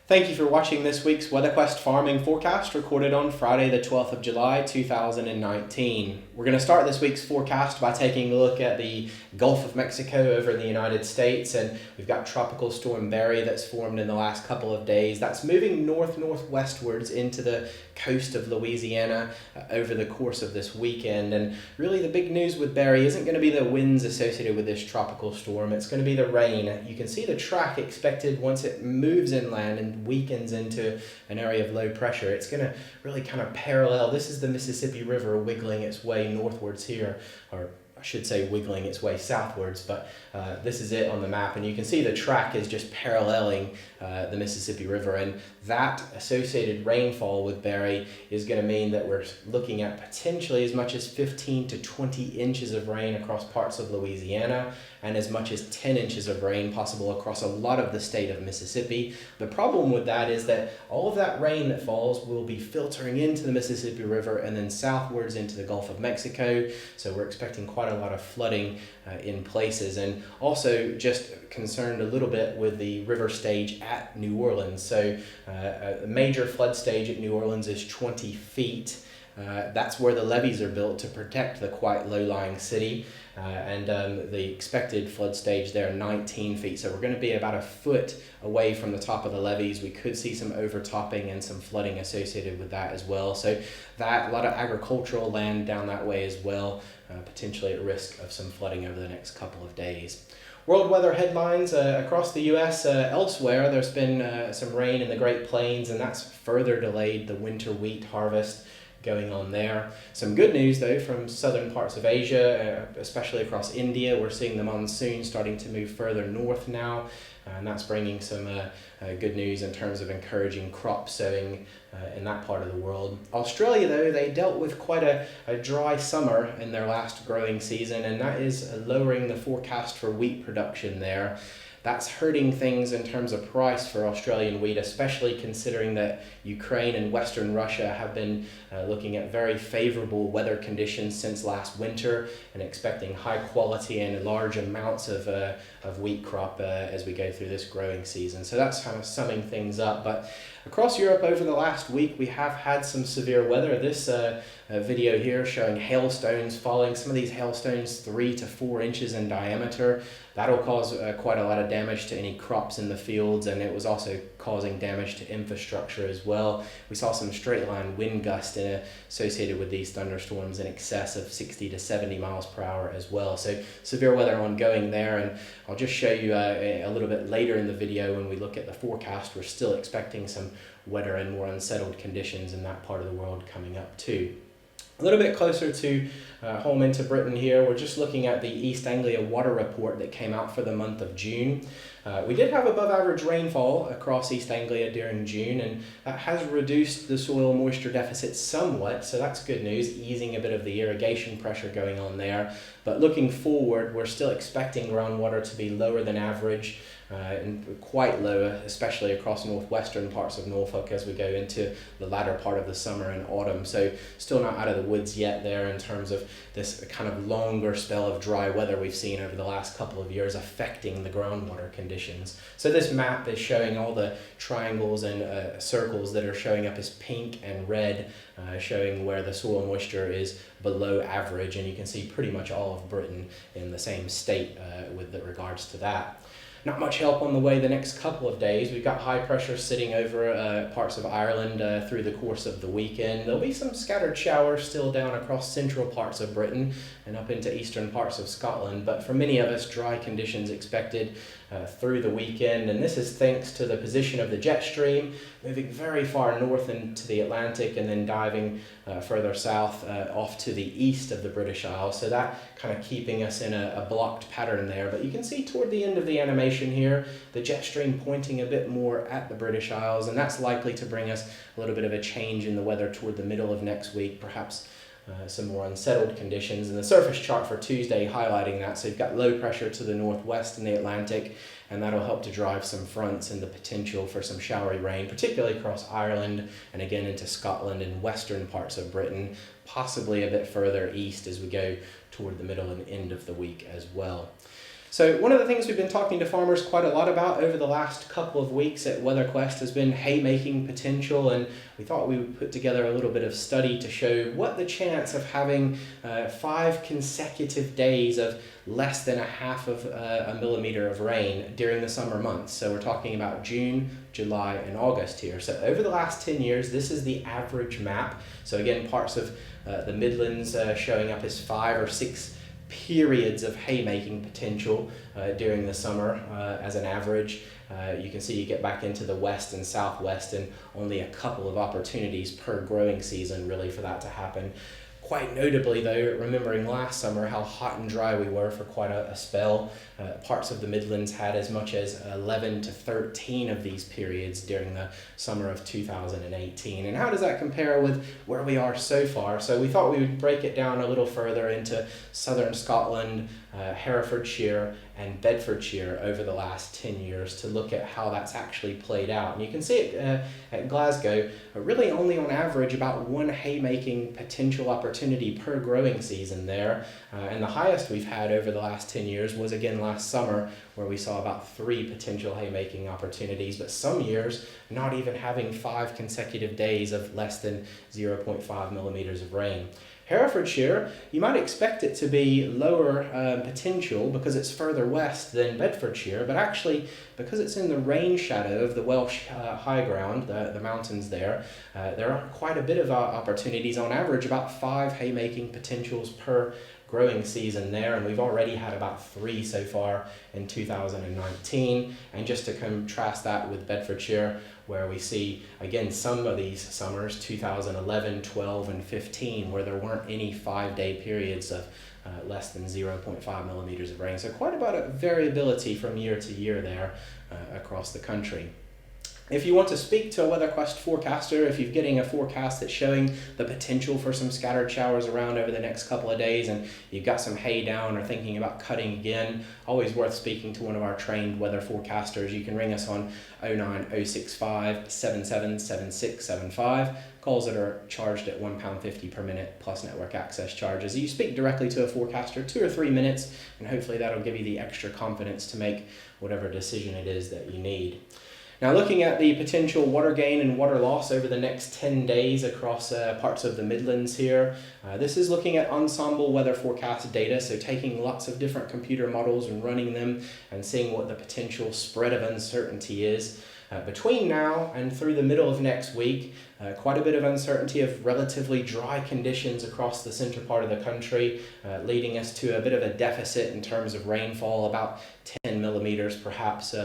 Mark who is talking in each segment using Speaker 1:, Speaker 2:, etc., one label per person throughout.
Speaker 1: Thank you for watching this week's Weatherquest farming forecast recorded on Friday the 12th of July 2019. We're going to start this week's forecast by taking a look at the Gulf of Mexico over in the United States, and we've got Tropical Storm Barry that's formed in the last couple of days. That's moving northwestwards into the coast of Louisiana over the course of this weekend. And really the big news with Barry isn't going to be the winds associated with this tropical storm, it's going to be the rain. You can see the track expected once it moves inland and weakens into an area of low pressure. It's going to really kind of parallel. This is the Mississippi River wiggling its way northwards here, or I should say wiggling its way southwards, but this is it on the map, and you can see the track is just paralleling the Mississippi River, and that associated rainfall with Barry is going to mean that we're looking at potentially as much as 15 to 20 inches of rain across parts of Louisiana, and as much as 10 inches of rain possible across a lot of the state of Mississippi. The problem with that is that all of that rain that falls will be filtering into the Mississippi River and then southwards into the Gulf of Mexico, so we're expecting quite a lot of flooding in places, and also just concerned a little bit with the river stage at New Orleans. So a major flood stage at New Orleans is 20 feet. That's where the levees are built to protect the quite low-lying city, and the expected flood stage there 19 feet. So we're going to be about a foot away from the top of the levees. We could see some overtopping and some flooding associated with that as well. So that, a lot of agricultural land down that way as well, potentially at risk of some flooding over the next couple of days. World weather headlines across the U.S. Elsewhere, there's been some rain in the Great Plains, and that's further delayed the winter wheat harvest going on there. Some good news though from southern parts of Asia, especially across India. We're seeing the monsoon starting to move further north now, and that's bringing some good news in terms of encouraging crop sowing in that part of the world. Australia though, they dealt with quite a dry summer in their last growing season, and that is lowering the forecast for wheat production there. That's hurting things in terms of price for Australian wheat, especially considering that Ukraine and Western Russia have been looking at very favorable weather conditions since last winter and expecting high quality and large amounts of wheat crop as we go through this growing season. So that's kind of summing things up. But across Europe over the last week, we have had some severe weather. This video here showing hailstones falling, some of these hailstones 3 to 4 inches in diameter. That'll cause quite a lot of damage to any crops in the fields, and it was also causing damage to infrastructure as well. We saw some straight line wind gusts associated with these thunderstorms in excess of 60 to 70 miles per hour as well. So severe weather ongoing there, and I'll just show you a little bit later in the video when we look at the forecast. We're still expecting some wetter and more unsettled conditions in that part of the world coming up too. A little bit closer to home into Britain here, we're just looking at the East Anglia water report that came out for the month of June. We did have above average rainfall across East Anglia during June, and that has reduced the soil moisture deficit somewhat, so that's good news, easing a bit of the irrigation pressure going on there. But looking forward, we're still expecting groundwater to be lower than average, and quite low, especially across northwestern parts of Norfolk as we go into the latter part of the summer and autumn. So still not out of the woods yet there in terms of this kind of longer spell of dry weather we've seen over the last couple of years affecting the groundwater conditions. So this map is showing all the triangles and circles that are showing up as pink and red, showing where the soil moisture is below average, and you can see pretty much all of Britain in the same state with regards to that. Not much help on the way the next couple of days. We've got high pressure sitting over parts of Ireland through the course of the weekend. There'll be some scattered showers still down across central parts of Britain and up into eastern parts of Scotland, but for many of us, dry conditions expected through the weekend, and this is thanks to the position of the jet stream moving very far north into the Atlantic and then diving further south off to the east of the British Isles, so that kind of keeping us in a blocked pattern there. But you can see toward the end of the animation here the jet stream pointing a bit more at the British Isles, and that's likely to bring us a little bit of a change in the weather toward the middle of next week, perhaps some more unsettled conditions, and the surface chart for Tuesday highlighting that. So you've got low pressure to the northwest in the Atlantic, and that'll help to drive some fronts and the potential for some showery rain, particularly across Ireland and again into Scotland and western parts of Britain, possibly a bit further east as we go toward the middle and end of the week as well. So one of the things we've been talking to farmers quite a lot about over the last couple of weeks at Weatherquest has been haymaking potential, and we thought we would put together a little bit of study to show what the chance of having 5 consecutive days of less than a half of a millimeter of rain during the summer months. So we're talking about June, July, and August here. So over the last 10 years, this is the average map. So again, parts of the Midlands showing up as 5 or 6 periods of haymaking potential during the summer as an average. You can see you get back into the west and southwest and only a couple of opportunities per growing season really for that to happen. Quite notably though, remembering last summer how hot and dry we were for quite a spell, parts of the Midlands had as much as 11 to 13 of these periods during the summer of 2018. And how does that compare with where we are so far? So we thought we would break it down a little further into southern Scotland, Herefordshire and Bedfordshire over the last 10 years to look at how that's actually played out. And you can see it at Glasgow, really only on average about 1 haymaking potential opportunity per growing season there. And the highest we've had over the last 10 years was again last summer, where we saw about 3 potential haymaking opportunities, but some years not even having 5 consecutive days of less than 0.5 millimeters of rain. Herefordshire, you might expect it to be lower potential because it's further west than Bedfordshire, but actually because it's in the rain shadow of the Welsh high ground, the mountains there are quite a bit of opportunities, on average about 5 haymaking potentials per growing season there, and we've already had about 3 so far in 2019. And just to contrast that with Bedfordshire, where we see again some of these summers, 2011, 12, and 15, where there weren't any 5-day periods of less than 0.5 millimeters of rain. So quite a bit of variability from year to year there across the country. If you want to speak to a Weatherquest forecaster, if you're getting a forecast that's showing the potential for some scattered showers around over the next couple of days and you've got some hay down or thinking about cutting again, always worth speaking to one of our trained weather forecasters. You can ring us on 09065 777675. Calls that are charged at £1.50 per minute plus network access charges. You speak directly to a forecaster 2 or 3 minutes, and hopefully that'll give you the extra confidence to make whatever decision it is that you need. Now, looking at the potential water gain and water loss over the next 10 days across parts of the Midlands here, this is looking at ensemble weather forecast data, so taking lots of different computer models and running them and seeing what the potential spread of uncertainty is. Between now and through the middle of next week, quite a bit of uncertainty of relatively dry conditions across the center part of the country, leading us to a bit of a deficit in terms of rainfall, about 10 millimeters perhaps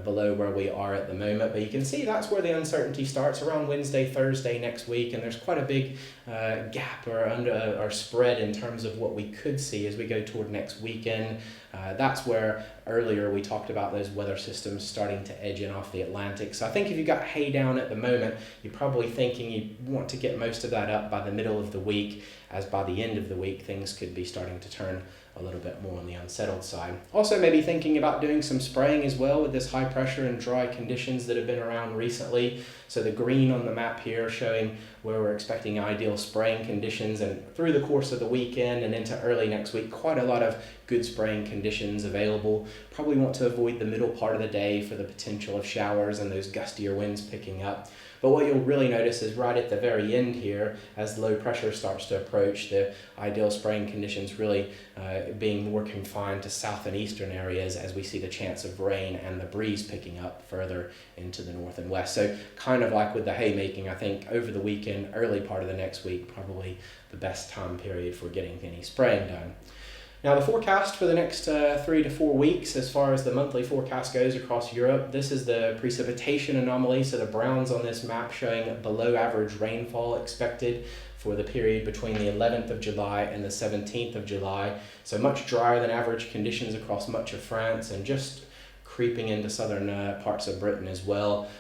Speaker 1: below where we are at the moment. But you can see that's where the uncertainty starts around Wednesday, Thursday next week, and there's quite a big gap or spread in terms of what we could see as we go toward next weekend. That's where earlier we talked about those weather systems starting to edge in off the Atlantic. So I think if you've got hay down at the moment, you're probably thinking you want to get most of that up by the middle of the week, as by the end of the week things could be starting to turn a little bit more on the unsettled side. Also maybe thinking about doing some spraying as well with this high pressure and dry conditions that have been around recently. So the green on the map here showing where we're expecting ideal spraying conditions, and through the course of the weekend and into early next week, quite a lot of good spraying conditions available. Probably want to avoid the middle part of the day for the potential of showers and those gustier winds picking up. But what you'll really notice is right at the very end here, as low pressure starts to approach, the ideal spraying conditions really being more confined to south and eastern areas as we see the chance of rain and the breeze picking up further into the north and west. So kind of like with the haymaking, I think over the weekend, early part of the next week, probably the best time period for getting any spraying done. Now the forecast for the next 3 to 4 weeks, as far as the monthly forecast goes across Europe, this is the precipitation anomaly. So the browns on this map showing below average rainfall expected for the period between the 11th of July and the 17th of July. So much drier than average conditions across much of France and just creeping into southern parts of Britain as well.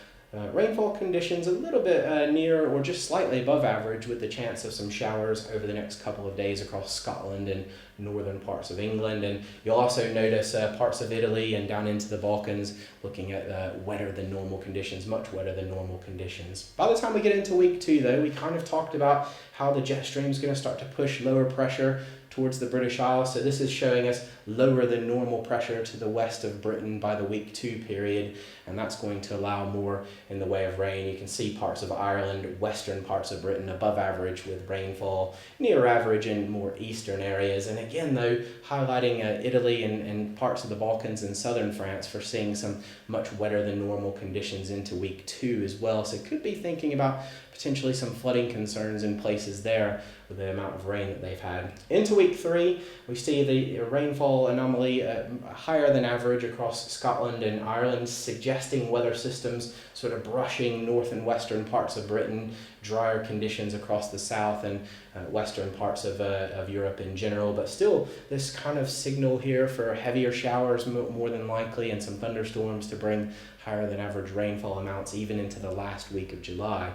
Speaker 1: Rainfall conditions a little bit near or just slightly above average, with the chance of some showers over the next couple of days across Scotland and northern parts of England. And you'll also notice parts of Italy and down into the Balkans looking at wetter than normal conditions, much wetter than normal conditions. By the time we get into week 2 though, we kind of talked about how the jet stream is going to start to push lower pressure towards the British Isles. So this is showing us lower than normal pressure to the west of Britain by the week 2 period, and that's going to allow more in the way of rain. You can see parts of Ireland, western parts of Britain above average with rainfall, near average in more eastern areas. And again though, highlighting Italy and parts of the Balkans and southern France for seeing some much wetter than normal conditions into week 2 as well. So could be thinking about potentially some flooding concerns in places there with the amount of rain that they've had. Into week 3, we see the rainfall anomaly higher than average across Scotland and Ireland, suggesting weather systems sort of brushing north and western parts of Britain, drier conditions across the south and western parts of Europe in general, but still this kind of signal here for heavier showers more than likely and some thunderstorms to bring higher than average rainfall amounts even into the last week of July.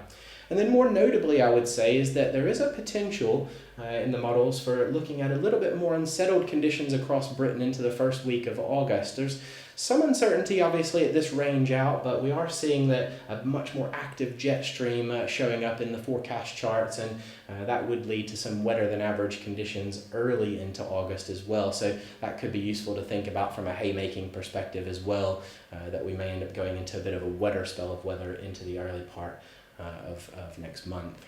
Speaker 1: And then more notably, I would say, is that there is a potential in the models for looking at a little bit more unsettled conditions across Britain into the first week of August. There's some uncertainty, obviously, at this range out, but we are seeing that a much more active jet stream showing up in the forecast charts, and that would lead to some wetter than average conditions early into August as well. So that could be useful to think about from a haymaking perspective as well, that we may end up going into a bit of a wetter spell of weather into the early part of next month.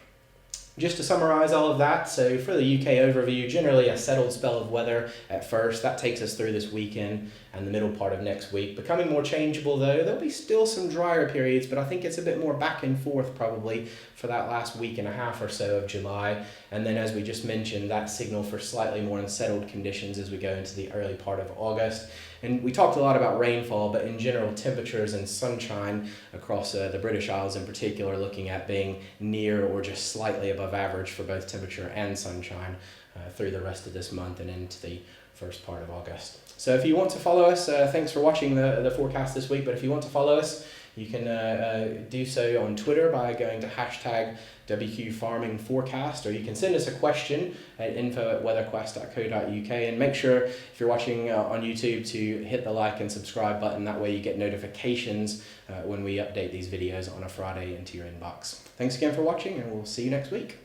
Speaker 1: Just to summarize all of that, so for the UK overview, generally a settled spell of weather at first. That takes us through this weekend and the middle part of next week. Becoming more changeable though, there'll be still some drier periods, but I think it's a bit more back and forth probably for that last week and a half or so of July. And then as we just mentioned, that signal for slightly more unsettled conditions as we go into the early part of August. And we talked a lot about rainfall, but in general, temperatures and sunshine across the British Isles in particular, looking at being near or just slightly above average for both temperature and sunshine through the rest of this month and into the first part of August. So if you want to follow us, thanks for watching the forecast this week, but if you want to follow us, you can do so on Twitter by going to hashtag WQFarmingForecast, or you can send us a question at info@weatherquest.co.uk, and make sure if you're watching on YouTube to hit the like and subscribe button. That way you get notifications when we update these videos on a Friday into your inbox. Thanks again for watching, and we'll see you next week.